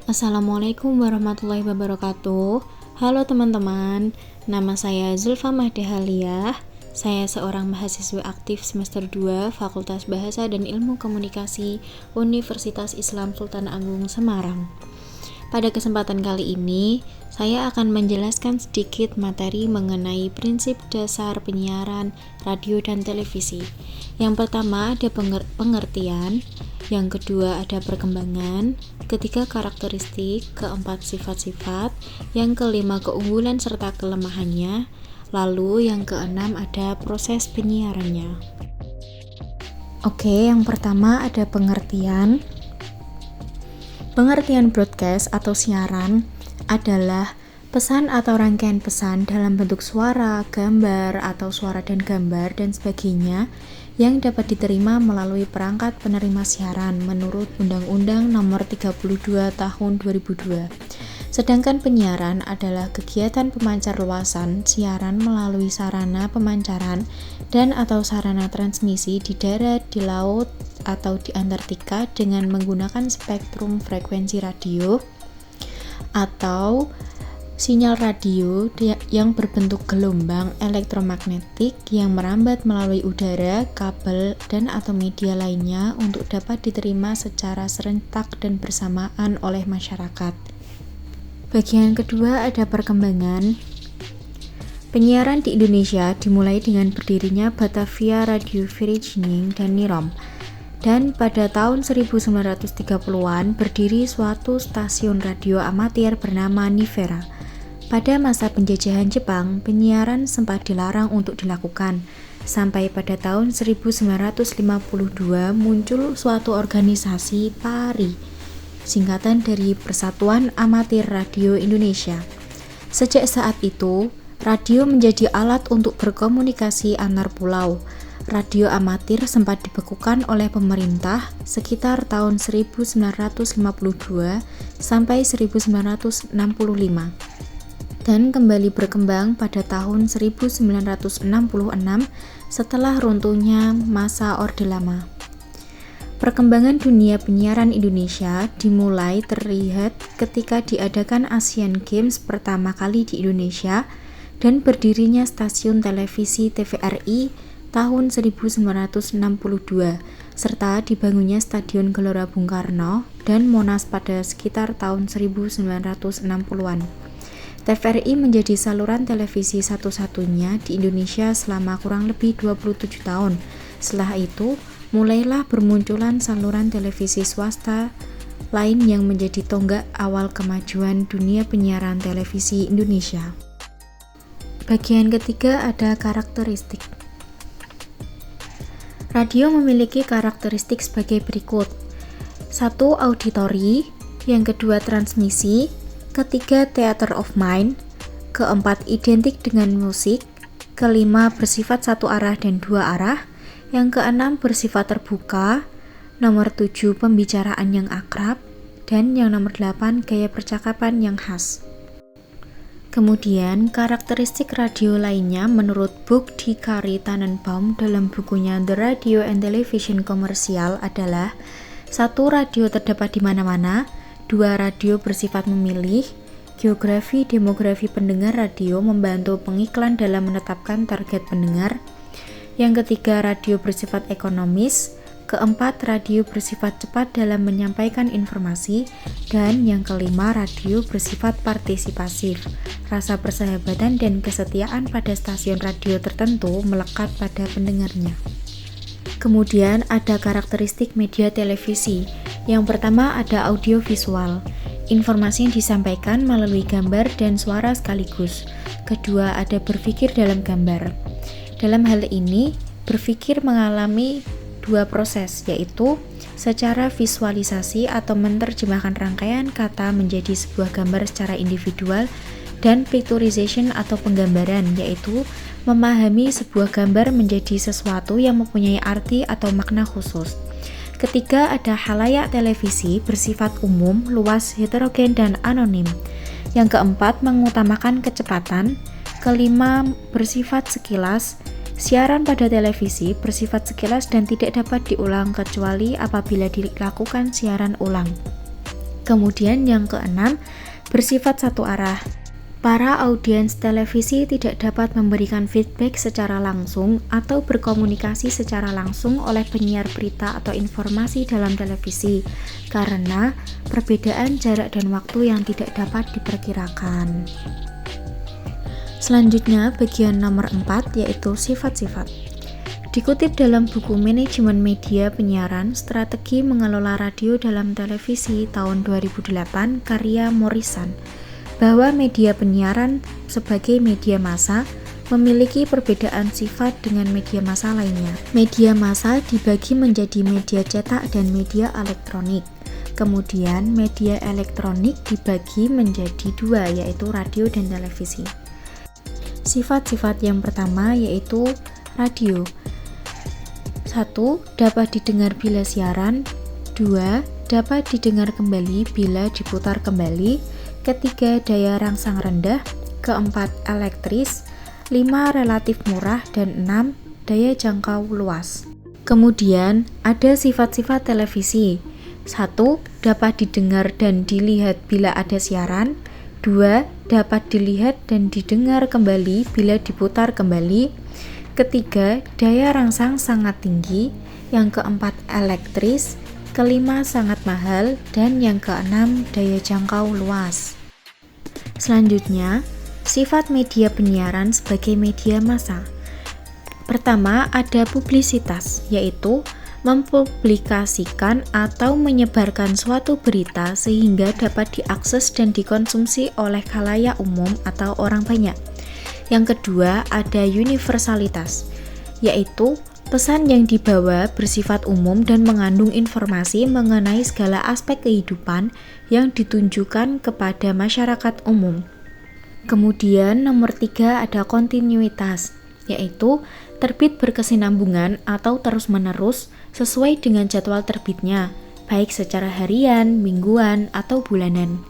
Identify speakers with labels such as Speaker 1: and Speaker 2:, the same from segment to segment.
Speaker 1: Assalamualaikum warahmatullahi wabarakatuh. Halo teman-teman, nama saya Zulfa Mahdehaliah. Saya seorang mahasiswa aktif semester 2 Fakultas Bahasa dan Ilmu Komunikasi Universitas Islam Sultan Agung Semarang. Pada kesempatan kali ini, saya akan menjelaskan sedikit materi mengenai prinsip dasar penyiaran radio dan televisi. Yang pertama ada pengertian, yang kedua ada perkembangan, ketiga karakteristik, keempat sifat-sifat, yang kelima keunggulan serta kelemahannya, lalu yang keenam ada proses penyiarannya. Oke, yang pertama ada pengertian. Pengertian broadcast atau siaran adalah pesan atau rangkaian pesan dalam bentuk suara, gambar, atau suara dan gambar dan sebagainya yang dapat diterima melalui perangkat penerima siaran menurut Undang-Undang Nomor 32 Tahun 2002. Sedangkan penyiaran adalah kegiatan pemancar luasan siaran melalui sarana pemancaran dan atau sarana transmisi di darat, di laut, atau di Antartika dengan menggunakan spektrum frekuensi radio atau sinyal radio yang berbentuk gelombang elektromagnetik yang merambat melalui udara, kabel, dan atau media lainnya untuk dapat diterima secara serentak dan bersamaan oleh masyarakat. Bagian kedua ada perkembangan. Penyiaran di Indonesia dimulai dengan berdirinya Batavia Radio Vereniging dan Nirom. Dan pada tahun 1930-an berdiri suatu stasiun radio amatir bernama Nivera. Pada masa penjajahan Jepang, penyiaran sempat dilarang untuk dilakukan. Sampai pada tahun 1952 muncul suatu organisasi PARI, singkatan dari Persatuan Amatir Radio Indonesia. Sejak saat itu, radio menjadi alat untuk berkomunikasi antar pulau. Radio amatir sempat dibekukan oleh pemerintah sekitar tahun 1952 sampai 1965 dan kembali berkembang pada tahun 1966 setelah runtuhnya masa Orde Lama. Perkembangan dunia penyiaran Indonesia dimulai terlihat ketika diadakan Asian Games pertama kali di Indonesia dan berdirinya stasiun televisi TVRI tahun 1962, serta dibangunnya Stadion Gelora Bung Karno dan Monas pada sekitar tahun 1960-an. TVRI menjadi saluran televisi satu-satunya di Indonesia selama kurang lebih 27 tahun. Setelah itu, mulailah bermunculan saluran televisi swasta lain yang menjadi tonggak awal kemajuan dunia penyiaran televisi Indonesia. Bagian ketiga ada karakteristik. Radio memiliki karakteristik sebagai berikut. 1. Auditori, yang kedua transmisi, ketiga theater of mind, keempat identik dengan musik, kelima bersifat satu arah dan dua arah, yang keenam bersifat terbuka, nomor 7 pembicaraan yang akrab, dan yang nomor 8 gaya percakapan yang khas. Kemudian, karakteristik radio lainnya menurut Boek-Dicary Tannenbaum dalam bukunya The Radio and Television Commercial adalah 1. Radio terdapat di mana-mana, 2. Radio bersifat memilih, geografi demografi pendengar radio membantu pengiklan dalam menetapkan target pendengar, yang ketiga radio bersifat ekonomis, keempat radio bersifat cepat dalam menyampaikan informasi, dan yang kelima radio bersifat partisipasif. Rasa persahabatan dan kesetiaan pada stasiun radio tertentu melekat pada pendengarnya. Kemudian ada karakteristik media televisi. Yang pertama ada audiovisual. Informasi yang disampaikan melalui gambar dan suara sekaligus. Kedua ada berpikir dalam gambar. Dalam hal ini, berpikir mengalami dua proses, yaitu secara visualisasi atau menerjemahkan rangkaian kata menjadi sebuah gambar secara individual, dan picturization atau penggambaran, yaitu memahami sebuah gambar menjadi sesuatu yang mempunyai arti atau makna khusus. Ketiga ada halayak televisi bersifat umum, luas, heterogen, dan anonim. Yang keempat mengutamakan kecepatan. Kelima bersifat sekilas. Siaran pada televisi bersifat sekilas dan tidak dapat diulang kecuali apabila dilakukan siaran ulang. Kemudian yang keenam, bersifat satu arah. Para audiens televisi tidak dapat memberikan feedback secara langsung atau berkomunikasi secara langsung oleh penyiar berita atau informasi dalam televisi karena perbedaan jarak dan waktu yang tidak dapat diperkirakan. Selanjutnya, bagian nomor 4 yaitu sifat-sifat. Dikutip dalam buku Manajemen Media Penyiaran, Strategi Mengelola Radio dalam Televisi tahun 2008 karya Morrison, bahwa media penyiaran sebagai media massa memiliki perbedaan sifat dengan media massa lainnya. Media massa dibagi menjadi media cetak dan media elektronik. Kemudian media elektronik dibagi menjadi dua, yaitu radio dan televisi. Sifat-sifat yang pertama yaitu radio. 1. Dapat didengar bila siaran. 2. Dapat didengar kembali bila diputar kembali. Ketiga, daya rangsang rendah. Keempat, elektris. 5, relatif murah. Dan 6, daya jangkau luas. Kemudian, ada sifat-sifat televisi. 1. Dapat didengar dan dilihat bila ada siaran. 2. Dapat dilihat dan didengar kembali bila diputar kembali. Ketiga, daya rangsang sangat tinggi. Yang keempat, elektris. Kelima, sangat mahal. Dan yang keenam, daya jangkau luas. Selanjutnya, sifat media penyiaran sebagai media massa. Pertama, ada publisitas, yaitu mempublikasikan atau menyebarkan suatu berita sehingga dapat diakses dan dikonsumsi oleh khalayak umum atau orang banyak. Yang kedua, ada universalitas, yaitu pesan yang dibawa bersifat umum dan mengandung informasi mengenai segala aspek kehidupan yang ditunjukkan kepada masyarakat umum. Kemudian nomor 3 ada kontinuitas, yaitu terbit berkesinambungan atau terus-menerus sesuai dengan jadwal terbitnya, baik secara harian, mingguan, atau bulanan.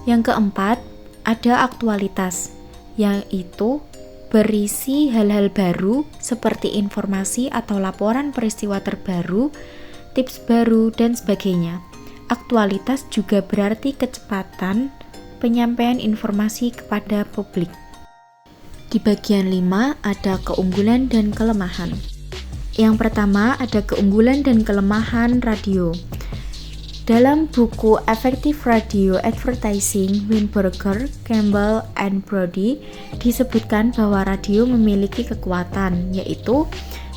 Speaker 1: Yang keempat ada aktualitas, yaitu berisi hal-hal baru seperti informasi atau laporan peristiwa terbaru, tips baru, dan sebagainya. Aktualitas juga berarti kecepatan penyampaian informasi kepada publik. Di bagian 5 ada keunggulan dan kelemahan. Yang pertama ada keunggulan dan kelemahan radio. Dalam buku Effective Radio Advertising Weinberger, Campbell, and Brody disebutkan bahwa radio memiliki kekuatan, yaitu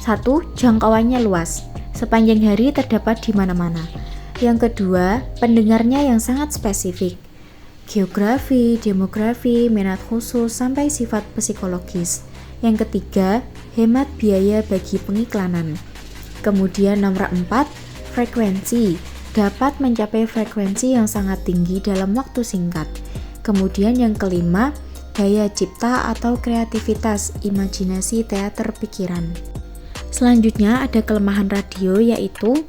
Speaker 1: 1. Jangkauannya luas, sepanjang hari terdapat di mana-mana. Yang kedua, pendengarnya yang sangat spesifik, geografi, demografi, minat khusus, sampai sifat psikologis. Yang ketiga, hemat biaya bagi pengiklanan. Kemudian nomor 4, frekuensi, dapat mencapai frekuensi yang sangat tinggi dalam waktu singkat. Kemudian yang kelima, daya cipta atau kreativitas, imajinasi, teater pikiran. Selanjutnya ada kelemahan radio, yaitu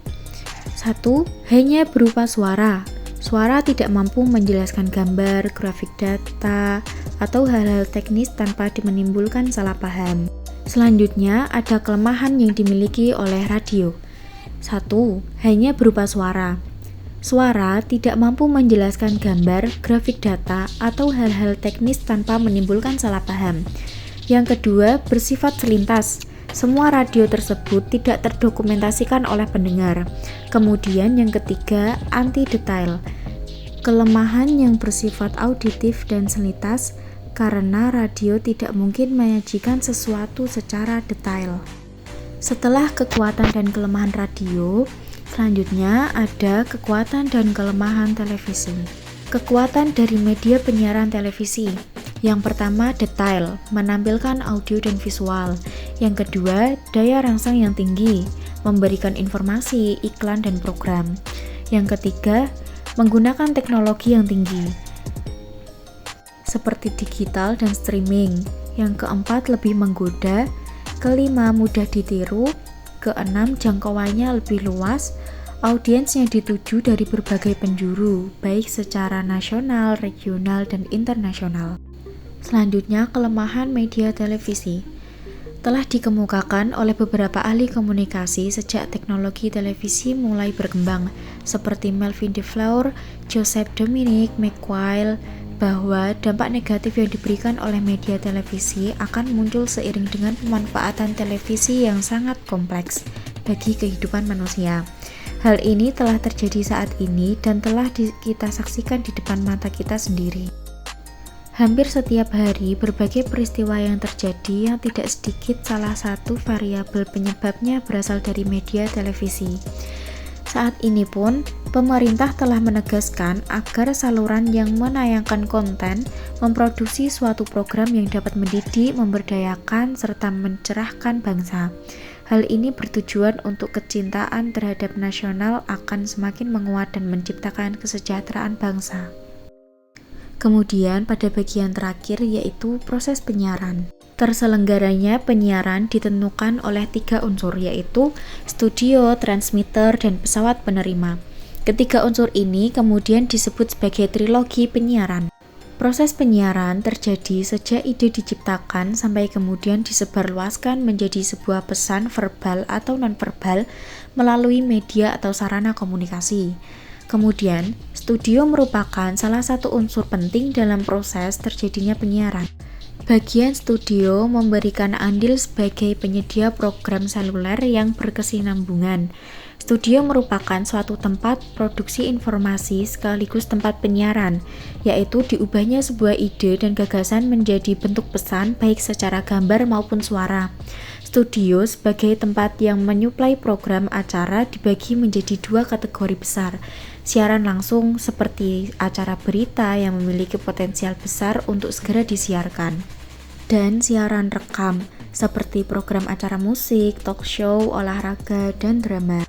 Speaker 1: 1. Hanya berupa suara. Suara tidak mampu menjelaskan gambar, grafik data, atau hal-hal teknis tanpa menimbulkan salah paham. Selanjutnya ada kelemahan yang dimiliki oleh radio. 1. Hanya berupa suara. Suara tidak mampu menjelaskan gambar, grafik data, atau hal-hal teknis tanpa menimbulkan salah paham. Yang kedua, bersifat selintas. Semua radio tersebut tidak terdokumentasikan oleh pendengar. Kemudian yang ketiga, anti-detail. Kelemahan yang bersifat auditif dan selintas karena radio tidak mungkin menyajikan sesuatu secara detail. Setelah kekuatan dan kelemahan radio, selanjutnya ada kekuatan dan kelemahan televisi. Kekuatan dari media penyiaran televisi. Yang pertama, detail, menampilkan audio dan visual. Yang kedua, daya rangsang yang tinggi, memberikan informasi, iklan, dan program. Yang ketiga, menggunakan teknologi yang tinggi, seperti digital dan streaming. Yang keempat, lebih menggoda. Kelima, mudah ditiru. Keenam, jangkauannya lebih luas. Audiens yang dituju dari berbagai penjuru, baik secara nasional, regional, dan internasional. Selanjutnya, kelemahan media televisi. telah dikemukakan oleh beberapa ahli komunikasi sejak teknologi televisi mulai berkembang, seperti Melvin DeFleur, Joseph Dominic McQuail, bahwa dampak negatif yang diberikan oleh media televisi akan muncul seiring dengan pemanfaatan televisi yang sangat kompleks bagi kehidupan manusia. Hal ini telah terjadi saat ini dan telah kita saksikan di depan mata kita sendiri. Hampir setiap hari, berbagai peristiwa yang terjadi yang tidak sedikit salah satu variabel penyebabnya berasal dari media televisi. Saat ini pun, pemerintah telah menegaskan agar saluran yang menayangkan konten memproduksi suatu program yang dapat mendidik, memberdayakan, serta mencerahkan bangsa. Hal ini bertujuan untuk kecintaan terhadap nasional akan semakin menguat dan menciptakan kesejahteraan bangsa. Kemudian pada bagian terakhir yaitu proses penyiaran. Terselenggaranya penyiaran ditentukan oleh 3 unsur yaitu studio, transmitter, dan pesawat penerima. Ketiga unsur ini kemudian disebut sebagai trilogi penyiaran. Proses penyiaran terjadi sejak ide diciptakan sampai kemudian disebarluaskan menjadi sebuah pesan verbal atau non-verbal melalui media atau sarana komunikasi. Kemudian, studio merupakan salah satu unsur penting dalam proses terjadinya penyiaran. Bagian studio memberikan andil sebagai penyedia program seluler yang berkesinambungan. Studio merupakan suatu tempat produksi informasi sekaligus tempat penyiaran, yaitu diubahnya sebuah ide dan gagasan menjadi bentuk pesan baik secara gambar maupun suara. Studio sebagai tempat yang menyuplai program acara dibagi menjadi 2 kategori besar. Siaran langsung seperti acara berita yang memiliki potensial besar untuk segera disiarkan. Dan siaran rekam seperti program acara musik, talk show, olahraga, dan drama.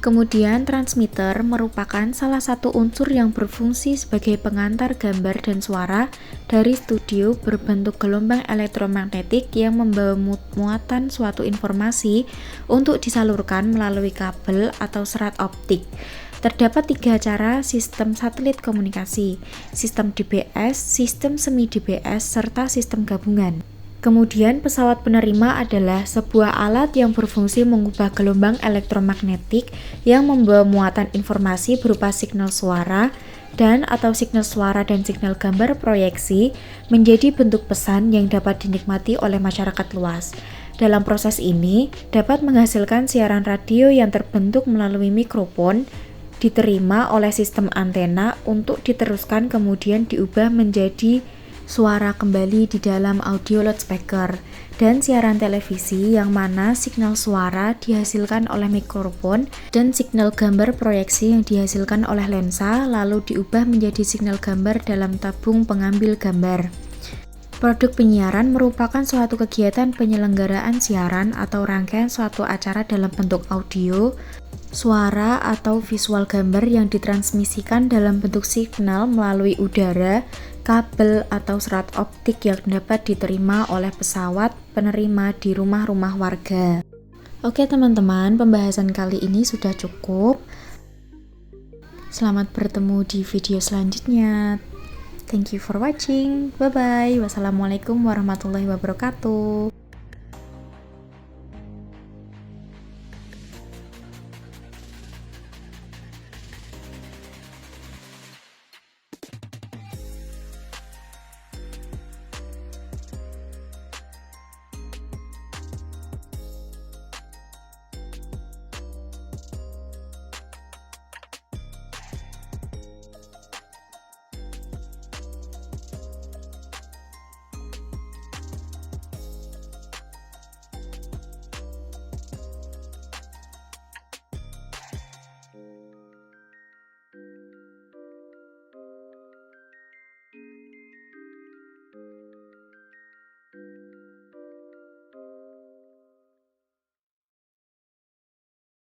Speaker 1: Kemudian transmitter merupakan salah satu unsur yang berfungsi sebagai pengantar gambar dan suara dari studio berbentuk gelombang elektromagnetik yang membawa muatan suatu informasi untuk disalurkan melalui kabel atau serat optik. Terdapat 3 cara sistem satelit komunikasi, sistem DBS, sistem semi DBS, serta sistem gabungan. Kemudian pesawat penerima adalah sebuah alat yang berfungsi mengubah gelombang elektromagnetik yang membawa muatan informasi berupa signal suara dan atau signal suara dan signal gambar proyeksi menjadi bentuk pesan yang dapat dinikmati oleh masyarakat luas. Dalam proses ini dapat menghasilkan siaran radio yang terbentuk melalui mikrofon, diterima oleh sistem antena untuk diteruskan kemudian diubah menjadi suara kembali di dalam audio loudspeaker, dan siaran televisi yang mana signal suara dihasilkan oleh mikrofon dan signal gambar proyeksi yang dihasilkan oleh lensa lalu diubah menjadi signal gambar dalam tabung pengambil gambar. Produk penyiaran merupakan suatu kegiatan penyelenggaraan siaran atau rangkaian suatu acara dalam bentuk audio, suara atau visual gambar yang ditransmisikan dalam bentuk signal melalui udara, kabel atau serat optik yang dapat diterima oleh pesawat penerima di rumah-rumah warga. Oke teman-teman, pembahasan kali ini sudah cukup. Selamat bertemu di video selanjutnya. Thank you for watching. Bye-bye. Wassalamualaikum warahmatullahi wabarakatuh.